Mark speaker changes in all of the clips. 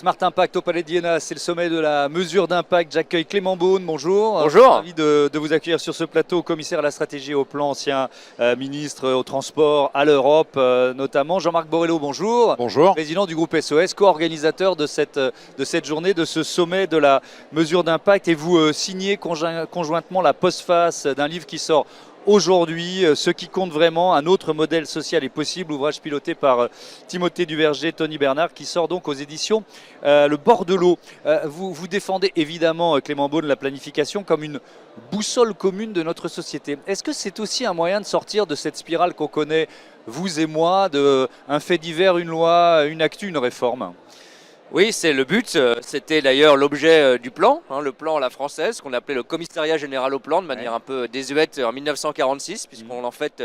Speaker 1: Smart Impact au Palais d'Iéna, c'est le sommet de la mesure d'impact. J'accueille Clément Beaune, bonjour.
Speaker 2: Bonjour.
Speaker 1: Ravi de vous accueillir sur ce plateau, commissaire à la stratégie et au plan, ancien ministre au transport, à l'Europe notamment. Jean-Marc Borrello, bonjour.
Speaker 3: Bonjour.
Speaker 1: Président du groupe SOS, co-organisateur de cette journée, de ce sommet de la mesure d'impact. Et vous signez conjointement la postface d'un livre qui sort aujourd'hui, ce qui compte vraiment, un autre modèle social est possible, ouvrage piloté par Timothée Duverger, Tony Bernard, qui sort donc aux éditions Le Bord de l'eau. Vous défendez évidemment, Clément Beaune, la planification comme une boussole commune de notre société. Est-ce que c'est aussi un moyen de sortir de cette spirale qu'on connaît, vous et moi, de un fait divers, une loi, une actu, une réforme ?
Speaker 2: Oui, c'est le but. C'était d'ailleurs l'objet du plan, le plan à la française, qu'on appelait le commissariat général au plan, de manière un peu désuète en 1946, puisqu'on en fête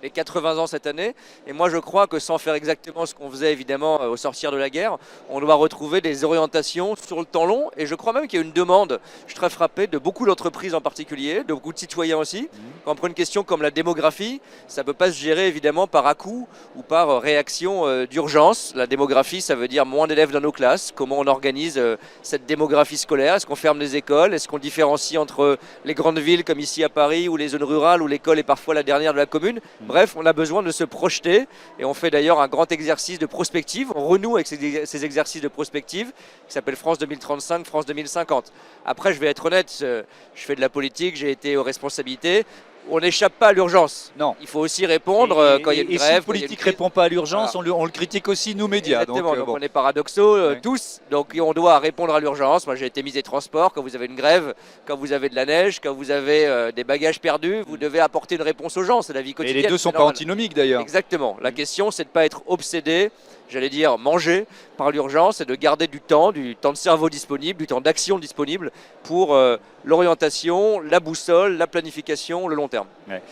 Speaker 2: les 80 ans cette année. Et moi, je crois que sans faire exactement ce qu'on faisait évidemment au sortir de la guerre, on doit retrouver des orientations sur le temps long. Et je crois même qu'il y a une demande, je suis très frappé, de beaucoup d'entreprises en particulier, de beaucoup de citoyens aussi. Quand on prend une question comme la démographie, ça ne peut pas se gérer évidemment par à-coup ou par réaction d'urgence. La démographie, ça veut dire moins d'élèves dans nos classes. Comment on organise cette démographie scolaire? Est-ce qu'on ferme les écoles? Est-ce qu'on différencie entre les grandes villes comme ici à Paris ou les zones rurales où l'école est parfois la dernière de la commune? Bref, on a besoin de se projeter et on fait d'ailleurs un grand exercice de prospective. On renoue avec ces exercices de prospective qui s'appelle France 2035, France 2050. Après, je vais être honnête, je fais de la politique, j'ai été aux responsabilités. On n'échappe pas à l'urgence.
Speaker 1: Non.
Speaker 2: Il faut aussi répondre quand il y a une grève.
Speaker 1: Et si le politique ne répond pas à l'urgence, voilà. on le critique aussi, nous, médias.
Speaker 2: Exactement, donc on est paradoxaux tous. Donc on doit répondre à l'urgence. Moi, j'ai été ministre des Transports. Quand vous avez une grève, quand vous avez de la neige, quand vous avez des bagages perdus, vous devez apporter une réponse aux gens. C'est la vie quotidienne.
Speaker 1: Et les deux ne sont pas antinomiques, d'ailleurs.
Speaker 2: Exactement. La question, c'est de ne pas être obsédé, j'allais dire mangé par l'urgence, et de garder du temps de cerveau disponible, du temps d'action disponible pour l'orientation, la boussole, la planification, le long terme.
Speaker 1: Ouais.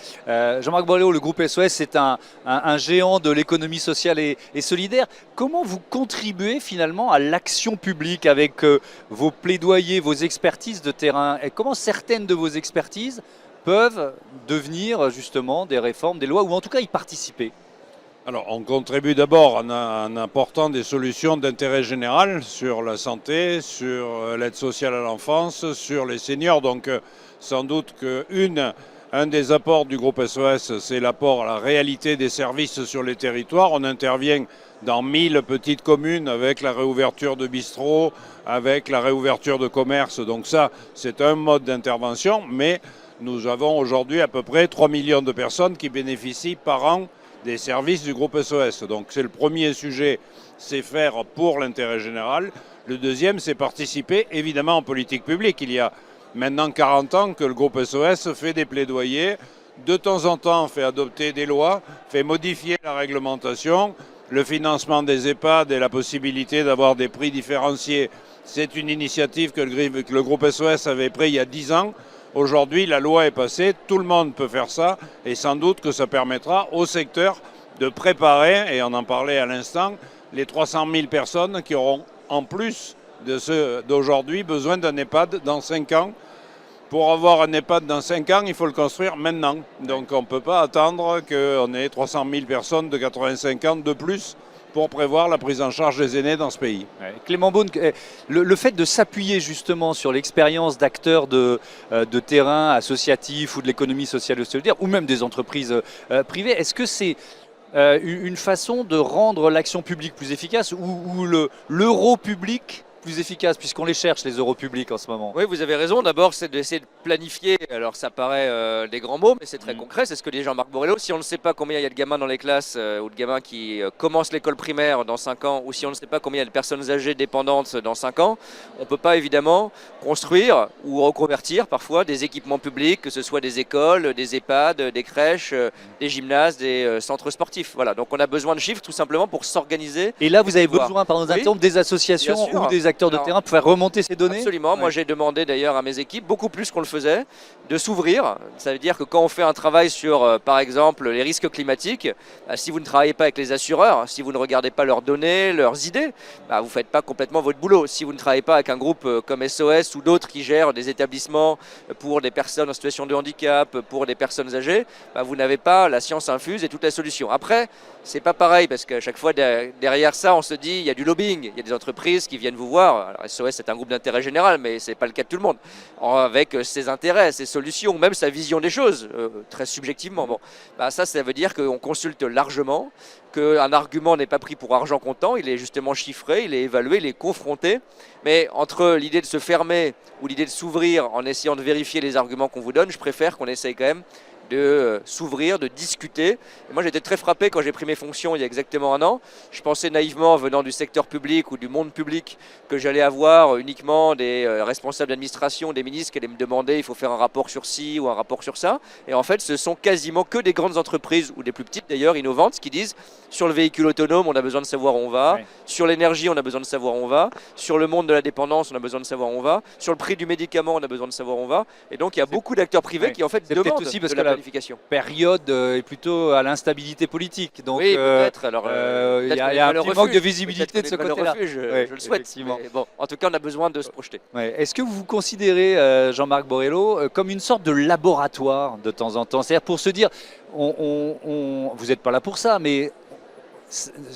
Speaker 1: Jean-Marc Borrello, le groupe SOS, c'est un géant de l'économie sociale et solidaire. Comment vous contribuez finalement à l'action publique avec vos plaidoyers, vos expertises de terrain? Et comment certaines de vos expertises peuvent devenir justement des réformes, des lois, ou en tout cas y participer?
Speaker 3: Alors, on contribue d'abord en apportant des solutions d'intérêt général sur la santé, sur l'aide sociale à l'enfance, sur les seniors. Donc, sans doute qu'un des apports du groupe SOS, c'est l'apport à la réalité des services sur les territoires. On intervient dans 1000 petites communes avec la réouverture de bistrots, avec la réouverture de commerces. Donc ça, c'est un mode d'intervention, mais nous avons aujourd'hui à peu près 3 millions de personnes qui bénéficient par an des services du groupe SOS. Donc c'est le premier sujet, c'est faire pour l'intérêt général. Le deuxième, c'est participer évidemment en politique publique. Il y a maintenant 40 ans que le groupe SOS fait des plaidoyers, de temps en temps fait adopter des lois, fait modifier la réglementation. Le financement des EHPAD et la possibilité d'avoir des prix différenciés, c'est une initiative que le groupe SOS avait prise il y a 10 ans. Aujourd'hui, la loi est passée, tout le monde peut faire ça et sans doute que ça permettra au secteur de préparer, et on en parlait à l'instant, les 300 000 personnes qui auront en plus de ceux d'aujourd'hui besoin d'un EHPAD dans 5 ans. Pour avoir un EHPAD dans 5 ans, il faut le construire maintenant. Donc on ne peut pas attendre qu'on ait 300 000 personnes de 85 ans de plus pour prévoir la prise en charge des aînés dans ce pays.
Speaker 1: Ouais. Clément Beaune, le fait de s'appuyer justement sur l'expérience d'acteurs de terrain associatifs ou de l'économie sociale et solidaire, ou même des entreprises privées, est-ce que c'est une façon de rendre l'action publique plus efficace ou l'euro public plus efficace, puisqu'on les cherche, les euros publics en ce moment?
Speaker 2: Oui, vous avez raison. D'abord, c'est d'essayer de planifier. Alors, ça paraît des grands mots, mais c'est très concret. C'est ce que dit Jean-Marc Borrello. Si on ne sait pas combien il y a de gamins dans les classes ou de gamins qui commencent l'école primaire dans 5 ans, ou si on ne sait pas combien il y a de personnes âgées dépendantes dans 5 ans, on ne peut pas évidemment construire ou reconvertir parfois des équipements publics, que ce soit des écoles, des EHPAD, des crèches, des gymnases, des centres sportifs. Voilà. Donc, on a besoin de chiffres tout simplement pour s'organiser.
Speaker 1: Et là, vous avez besoin, par nos interrompre, des associations ou des acteurs acteurs de
Speaker 2: Alors,
Speaker 1: terrain pour faire remonter ces données?
Speaker 2: Absolument.
Speaker 1: Ouais.
Speaker 2: Moi, j'ai demandé d'ailleurs à mes équipes, beaucoup plus qu'on le faisait, de s'ouvrir. Ça veut dire que quand on fait un travail sur, par exemple, les risques climatiques, si vous ne travaillez pas avec les assureurs, si vous ne regardez pas leurs données, leurs idées, vous ne faites pas complètement votre boulot. Si vous ne travaillez pas avec un groupe comme SOS ou d'autres qui gèrent des établissements pour des personnes en situation de handicap, pour des personnes âgées, vous n'avez pas la science infuse et toute la solution. Après, c'est pas pareil parce qu'à chaque fois derrière ça, on se dit il y a du lobbying, il y a des entreprises qui viennent vous voir. Alors, SOS c'est un groupe d'intérêt général, mais c'est pas le cas de tout le monde. Avec ses intérêts, ses solutions, ou même sa vision des choses, très subjectivement. Bon, ça veut dire qu'on consulte largement, qu'un argument n'est pas pris pour argent comptant, il est justement chiffré, il est évalué, il est confronté. Mais entre l'idée de se fermer ou l'idée de s'ouvrir en essayant de vérifier les arguments qu'on vous donne, je préfère qu'on essaye quand même de s'ouvrir, de discuter. Et moi, j'étais très frappé quand j'ai pris mes fonctions il y a exactement un an. Je pensais naïvement, venant du secteur public ou du monde public, que j'allais avoir uniquement des responsables d'administration, des ministres qui allaient me demander il faut faire un rapport sur ci ou un rapport sur ça. Et en fait, ce sont quasiment que des grandes entreprises, ou des plus petites d'ailleurs, innovantes, qui disent sur le véhicule autonome, on a besoin de savoir où on va. Ouais. Sur l'énergie, on a besoin de savoir où on va. Sur le monde de la dépendance, on a besoin de savoir où on va. Sur le prix du médicament, on a besoin de savoir où on va. Et donc, il y a beaucoup d'acteurs privés qui en fait demandent
Speaker 1: aussi parce
Speaker 2: de la
Speaker 1: que
Speaker 2: planification.
Speaker 1: Période est plutôt à l'instabilité politique. Donc,
Speaker 2: oui, peut-être. Alors,
Speaker 1: il y a un petit manque de visibilité de ce côté-là.
Speaker 2: Je le souhaite. Mais bon, en tout cas, on a besoin de se projeter.
Speaker 1: Ouais. Est-ce que vous vous considérez, Jean-Marc Borrello, comme une sorte de laboratoire de temps en temps? C'est-à-dire pour se dire, vous n'êtes pas là pour ça, mais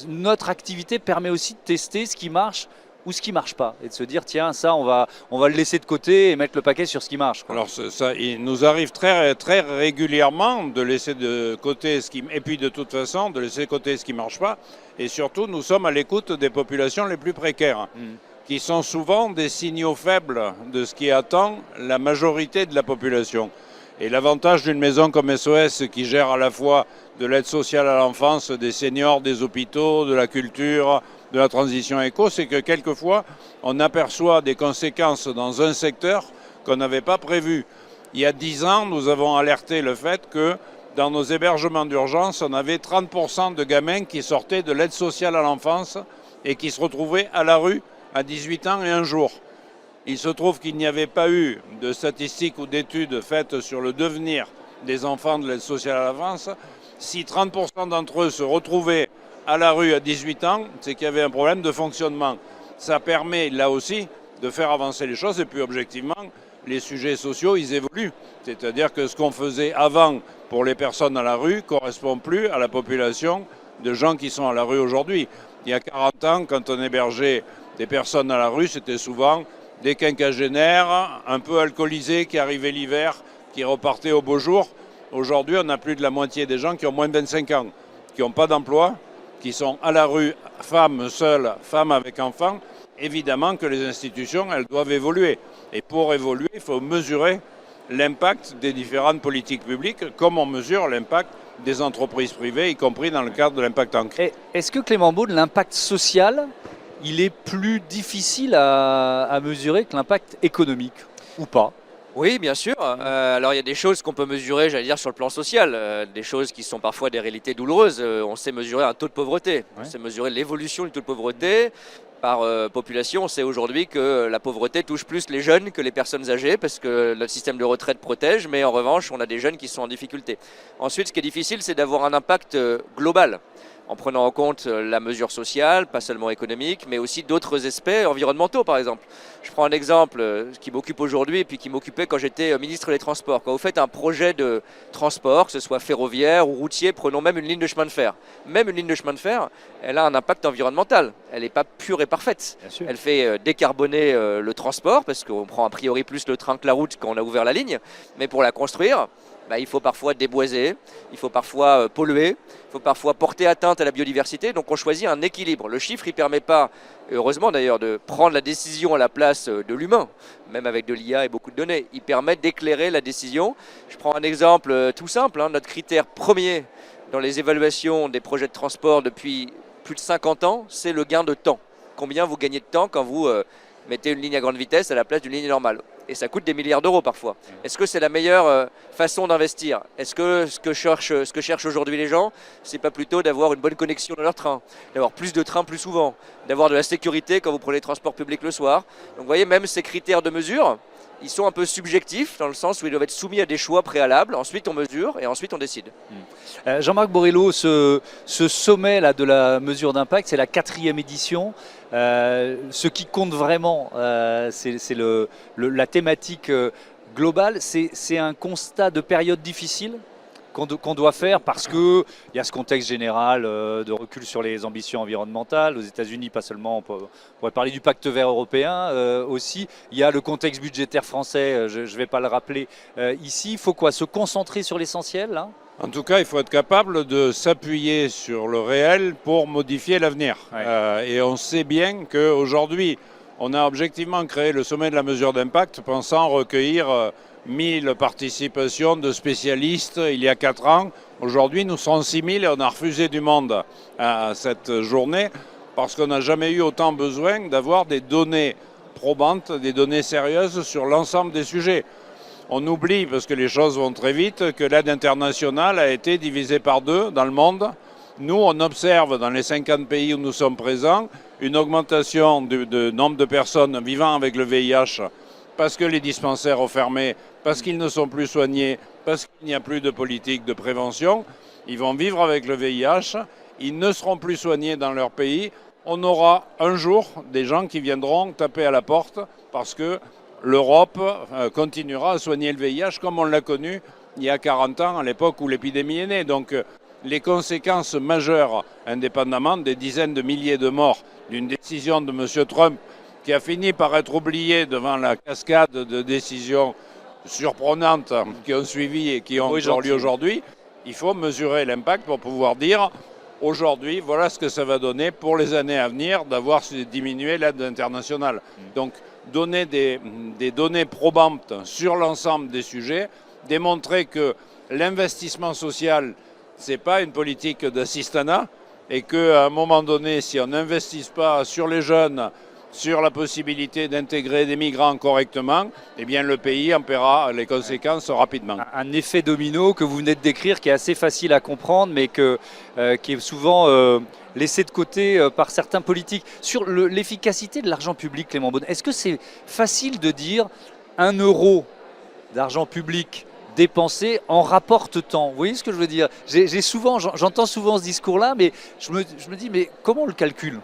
Speaker 1: notre activité permet aussi de tester ce qui marche ou ce qui ne marche pas, et de se dire tiens, ça on va le laisser de côté et mettre le paquet sur ce qui marche, quoi.
Speaker 3: Alors ça, il nous arrive très, très régulièrement de laisser de côté ce qui, et puis de toute façon de laisser de côté ce qui ne marche pas, et surtout nous sommes à l'écoute des populations les plus précaires, qui sont souvent des signaux faibles de ce qui attend la majorité de la population. Et l'avantage d'une maison comme SOS qui gère à la fois de l'aide sociale à l'enfance, des seniors, des hôpitaux, de la culture, de la transition éco, c'est que quelquefois on aperçoit des conséquences dans un secteur qu'on n'avait pas prévu. Il y a 10 ans, nous avons alerté le fait que dans nos hébergements d'urgence, on avait 30% de gamins qui sortaient de l'aide sociale à l'enfance et qui se retrouvaient à la rue à 18 ans et un jour. Il se trouve qu'il n'y avait pas eu de statistiques ou d'études faites sur le devenir des enfants de l'aide sociale à l'enfance. Si 30% d'entre eux se retrouvaient à la rue à 18 ans, c'est qu'il y avait un problème de fonctionnement. Ça permet là aussi de faire avancer les choses et puis objectivement, les sujets sociaux, ils évoluent. C'est-à-dire que ce qu'on faisait avant pour les personnes à la rue ne correspond plus à la population de gens qui sont à la rue aujourd'hui. Il y a 40 ans, quand on hébergeait des personnes à la rue, c'était souvent des quinquagénaires un peu alcoolisés qui arrivaient l'hiver, qui repartaient au beau jour. Aujourd'hui, on a plus de la moitié des gens qui ont moins de 25 ans, qui n'ont pas d'emploi, qui sont à la rue, femmes seules, femmes avec enfants. Évidemment que les institutions, elles doivent évoluer. Et pour évoluer, il faut mesurer l'impact des différentes politiques publiques, comme on mesure l'impact des entreprises privées, y compris dans le cadre de l'impact ancré.
Speaker 1: Est-ce que Clément Beaune, l'impact social, il est plus difficile à mesurer que l'impact économique ou pas?
Speaker 2: Oui, bien sûr. Alors, il y a des choses qu'on peut mesurer, j'allais dire, sur le plan social. Des choses qui sont parfois des réalités douloureuses. On sait mesurer un taux de pauvreté. On sait mesurer l'évolution du taux de pauvreté par population. On sait aujourd'hui que la pauvreté touche plus les jeunes que les personnes âgées parce que notre système de retraite protège. Mais en revanche, on a des jeunes qui sont en difficulté. Ensuite, ce qui est difficile, c'est d'avoir un impact global, en prenant en compte la mesure sociale, pas seulement économique, mais aussi d'autres aspects environnementaux, par exemple. Je prends un exemple qui m'occupe aujourd'hui et puis qui m'occupait quand j'étais ministre des Transports. Quand vous faites un projet de transport, que ce soit ferroviaire ou routier, prenons même une ligne de chemin de fer. Même une ligne de chemin de fer, elle a un impact environnemental. Elle n'est pas pure et parfaite. Elle fait décarboner le transport, parce qu'on prend a priori plus le train que la route quand on a ouvert la ligne. Mais pour la construire, il faut parfois déboiser, il faut parfois polluer, il faut parfois porter atteinte à la biodiversité. Donc on choisit un équilibre. Le chiffre, il ne permet pas, heureusement d'ailleurs, de prendre la décision à la place de l'humain, même avec de l'IA et beaucoup de données. Il permet d'éclairer la décision. Je prends un exemple tout simple. Notre critère premier dans les évaluations des projets de transport depuis plus de 50 ans, c'est le gain de temps. Combien vous gagnez de temps quand vous mettez une ligne à grande vitesse à la place d'une ligne normale? et ça coûte des milliards d'euros parfois. Est-ce que c'est la meilleure façon d'investir? Est-ce que ce que cherchent aujourd'hui les gens, c'est pas plutôt d'avoir une bonne connexion dans leur train, d'avoir plus de trains plus souvent, d'avoir de la sécurité quand vous prenez les transports publics le soir? Donc vous voyez, même ces critères de mesure, ils sont un peu subjectifs dans le sens où ils doivent être soumis à des choix préalables. Ensuite, on mesure et ensuite on décide.
Speaker 1: Jean-Marc Borrello, ce sommet là, de la mesure d'impact, c'est la 4e édition. Ce qui compte vraiment, c'est la thématique globale. C'est un constat de période difficile qu'on doit faire parce qu'il y a ce contexte général de recul sur les ambitions environnementales. Aux États-Unis, pas seulement, on pourrait parler du pacte vert européen aussi. Il y a le contexte budgétaire français, je ne vais pas le rappeler ici. Il faut quoi? Se concentrer sur l'essentiel là?
Speaker 3: En tout cas, il faut être capable de s'appuyer sur le réel pour modifier l'avenir.
Speaker 1: Ouais.
Speaker 3: Et on sait bien qu'aujourd'hui, on a objectivement créé le sommet de la mesure d'impact pensant recueillir 1000 participations de spécialistes il y a 4 ans. Aujourd'hui, nous serons 6000 et on a refusé du monde à cette journée parce qu'on n'a jamais eu autant besoin d'avoir des données probantes, des données sérieuses sur l'ensemble des sujets. On oublie, parce que les choses vont très vite, que l'aide internationale a été divisée par 2 dans le monde. Nous, on observe dans les 50 pays où nous sommes présents une augmentation du nombre de personnes vivant avec le VIH parce que les dispensaires ont fermé, parce qu'ils ne sont plus soignés, parce qu'il n'y a plus de politique de prévention. Ils vont vivre avec le VIH, ils ne seront plus soignés dans leur pays. On aura un jour des gens qui viendront taper à la porte parce que l'Europe continuera à soigner le VIH comme on l'a connu il y a 40 ans, à l'époque où l'épidémie est née. Donc les conséquences majeures, indépendamment des dizaines de milliers de morts d'une décision de M. Trump qui a fini par être oublié devant la cascade de décisions surprenantes qui ont suivi et qui ont lieu aujourd'hui, il faut mesurer l'impact pour pouvoir dire aujourd'hui, voilà ce que ça va donner pour les années à venir d'avoir diminué l'aide internationale. Donc donner des données probantes sur l'ensemble des sujets, démontrer que l'investissement social, ce n'est pas une politique d'assistanat et qu'à un moment donné, si on n'investit pas sur les jeunes, sur la possibilité d'intégrer des migrants correctement, eh bien le pays en paiera les conséquences rapidement.
Speaker 1: Un effet domino que vous venez de décrire qui est assez facile à comprendre mais qui est souvent laissé de côté par certains politiques. Sur l'efficacité de l'argent public, Clément Beaune, est-ce que c'est facile de dire 1 euro d'argent public dépensé en rapporte tant? Vous voyez ce que je veux dire? J'entends souvent ce discours-là, mais je me dis, mais comment on le calcule?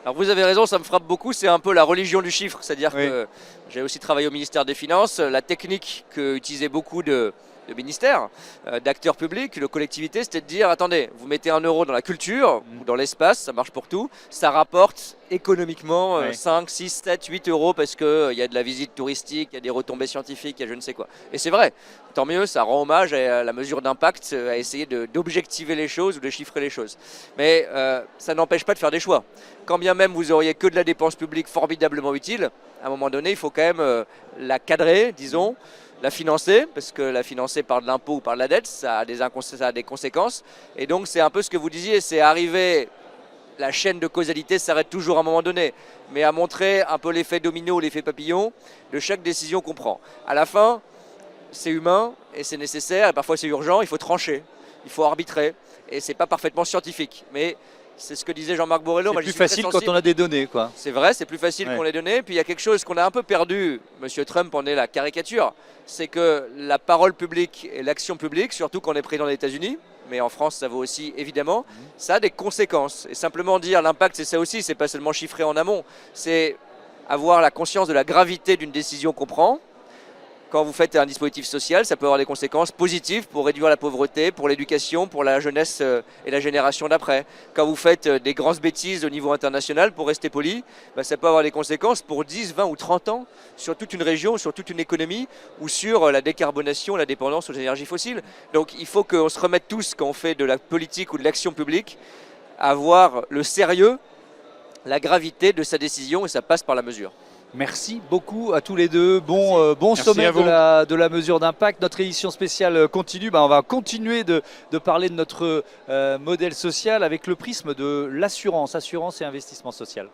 Speaker 2: Alors vous avez raison, ça me frappe beaucoup, c'est un peu la religion du chiffre, c'est-à-dire que j'ai aussi travaillé au ministère des Finances, la technique qu'utilisaient beaucoup de ministères, d'acteurs publics, de collectivités, c'était de dire, attendez, vous mettez 1 euro dans la culture ou dans l'espace, ça marche pour tout, ça rapporte économiquement 5, 6, 7, 8 euros parce qu'il y a de la visite touristique, il y a des retombées scientifiques, il y a je ne sais quoi. Et c'est vrai, tant mieux, ça rend hommage à la mesure d'impact, à essayer d'objectiver les choses ou de chiffrer les choses. Mais ça n'empêche pas de faire des choix. Quand bien même vous auriez que de la dépense publique formidablement utile, à un moment donné, il faut quand même la cadrer, disons, la financer, parce que la financer par de l'impôt ou par de la dette, ça a des conséquences. Et donc c'est un peu ce que vous disiez, c'est arriver, la chaîne de causalité s'arrête toujours à un moment donné, mais à montrer un peu l'effet domino, l'effet papillon de chaque décision qu'on prend. À la fin, c'est humain et c'est nécessaire, et parfois c'est urgent, il faut trancher, il faut arbitrer, et c'est pas parfaitement scientifique. Mais c'est ce que disait Jean-Marc Borrello.
Speaker 1: C'est plus facile quand on a des données, quoi.
Speaker 2: C'est vrai, c'est plus facile qu'on les données. Puis il y a quelque chose qu'on a un peu perdu, M. Trump en est la caricature, c'est que la parole publique et l'action publique, surtout quand on est président des États-Unis, mais en France ça vaut aussi évidemment, ça a des conséquences. Et simplement dire l'impact c'est ça aussi, c'est pas seulement chiffré en amont, c'est avoir la conscience de la gravité d'une décision qu'on prend. Quand vous faites un dispositif social, ça peut avoir des conséquences positives pour réduire la pauvreté, pour l'éducation, pour la jeunesse et la génération d'après. Quand vous faites des grosses bêtises au niveau international, pour rester poli, ça peut avoir des conséquences pour 10, 20 ou 30 ans sur toute une région, sur toute une économie ou sur la décarbonation, la dépendance aux énergies fossiles. Donc il faut qu'on se remette tous, quand on fait de la politique ou de l'action publique, à voir le sérieux, la gravité de sa décision et ça passe par la mesure.
Speaker 1: Merci beaucoup à tous les deux. Bon sommet de la mesure d'impact. Notre édition spéciale continue. On va continuer de parler de notre modèle social avec le prisme de l'assurance, assurance et investissement social.